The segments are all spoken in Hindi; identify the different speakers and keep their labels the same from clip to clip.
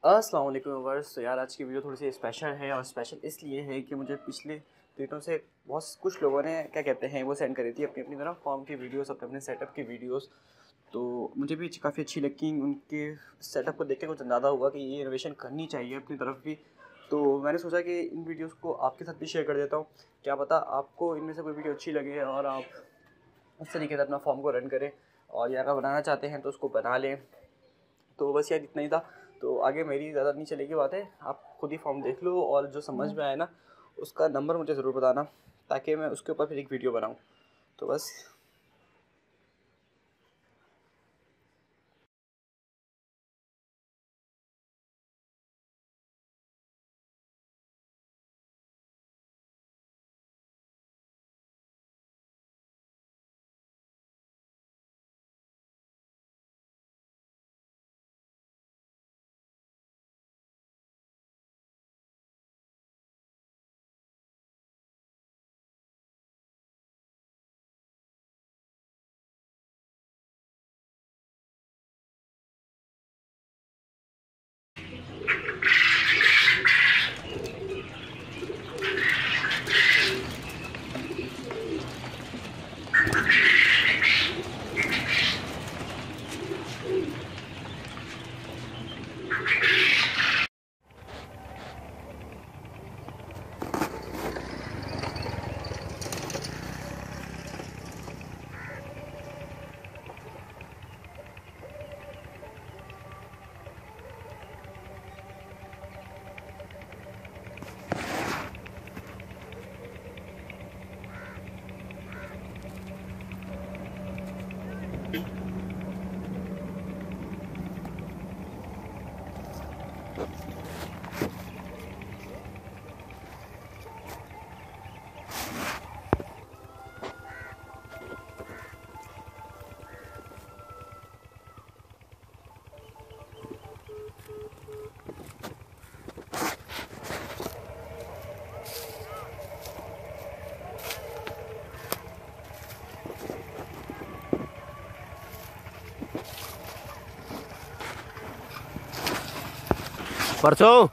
Speaker 1: अस्सलाम वालेकुम व्यूअर्स। तो यार आज की वीडियो थोड़ी सी स्पेशल है और स्पेशल इसलिए है कि मुझे पिछले दिनों से बहुत कुछ लोगों ने क्या कहते हैं वो सेंड करी थी अपनी अपनी तरफ फॉर्म की वीडियोस, अपने अपने सेटअप की वीडियोस। तो मुझे भी काफ़ी अच्छी लगी, उनके सेटअप को देख के कुछ अंदाज़ा हुआ कि ये इनोवेशन करनी चाहिए अपनी तरफ भी। तो मैंने सोचा कि इन वीडियोज़ को आपके साथ भी शेयर कर देता हूँ। क्या पता आपको इनमें से कोई वीडियो अच्छी लगे और आप उस तरीके से अपना फॉर्म को रन करें, और या अगर बनाना चाहते हैं तो उसको बना लें। तो बस यार इतना ही था। तो आगे मेरी ज़्यादा नहीं चलेगी बातें, आप खुद ही फॉर्म देख लो और जो समझ में आए ना उसका नंबर मुझे ज़रूर बताना, ताकि मैं उसके ऊपर फिर एक वीडियो बनाऊँ। तो बस
Speaker 2: परसों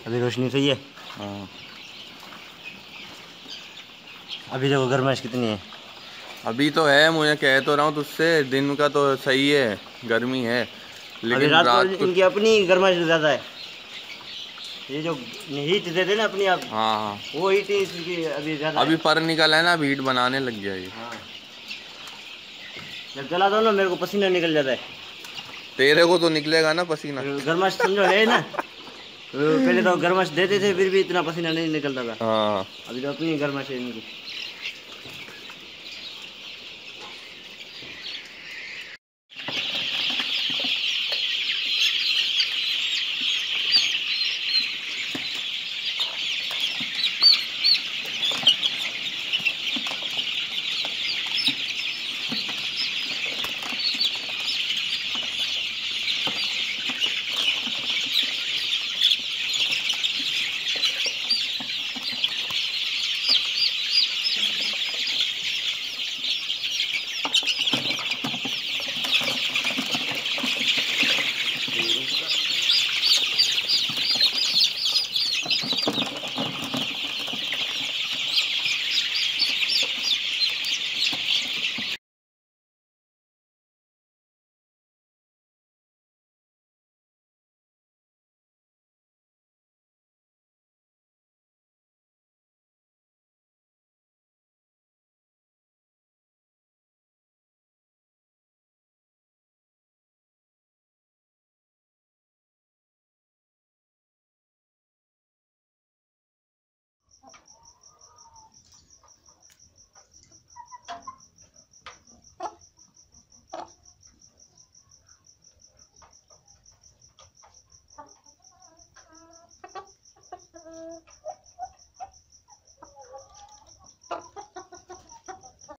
Speaker 2: अभी रोशनी सही है।
Speaker 3: हाँ,
Speaker 2: अभी देखो गर्माइश कितनी है।
Speaker 3: अभी तो है, मुझे कह तो रहा हूँ तुझसे, दिन का तो सही है, गर्मी है,
Speaker 2: अभी
Speaker 3: लेकिन
Speaker 2: रात को
Speaker 3: रात को।
Speaker 2: इनकी अपनी गर्माइश ज़्यादा है। ये जो हीट देते ना अपनी आप,
Speaker 3: हाँ हाँ,
Speaker 2: वो हीट इनकी अभी ज़्यादा
Speaker 3: अभी
Speaker 2: है।
Speaker 3: पर निकल है ना, अभी हीट बनाने लग गया ये।
Speaker 2: हाँ, जब जला दो ना मेरे को पसीना निकल जाता है।
Speaker 3: तेरे को तो निकलेगा ना पसीना।
Speaker 2: गर्माइश समझो है ना। पहले तो गर्माइश देते थे फिर भी इतना पसीना नहीं निकलता था।
Speaker 3: हाँ,
Speaker 2: अभी तो अपनी गर्माइश है इनकी।